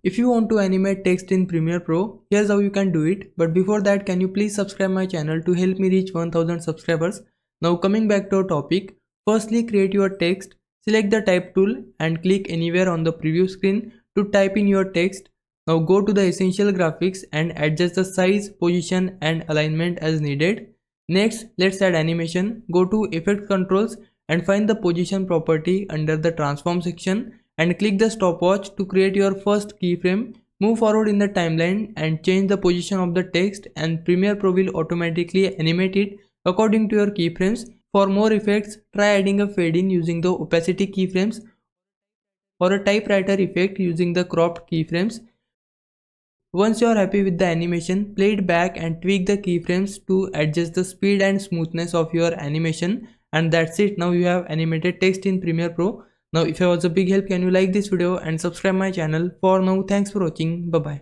If you want to animate text in Premiere Pro, here's how you can do it. But before that, can you please subscribe my channel to help me reach 1000 subscribers. Now coming back to our topic, firstly create your text, select the type tool and click anywhere on the preview screen to type in your text. Now go to the essential graphics and adjust the size, position and alignment as needed. Next, let's add animation. Go to effect controls and find the position property under the transform section and click the stopwatch to create your first keyframe. Move forward in the timeline and change the position of the text, and Premiere Pro will automatically animate it according to your keyframes. For more effects, try adding a fade in using the opacity keyframes or a typewriter effect using the cropped keyframes. Once you are happy with the animation, play it back and tweak the keyframes to adjust the speed and smoothness of your animation. And that's it. Now you have animated text in Premiere Pro. Now if I was a big help, can you like this video and subscribe my channel. For now, thanks for watching. Bye bye.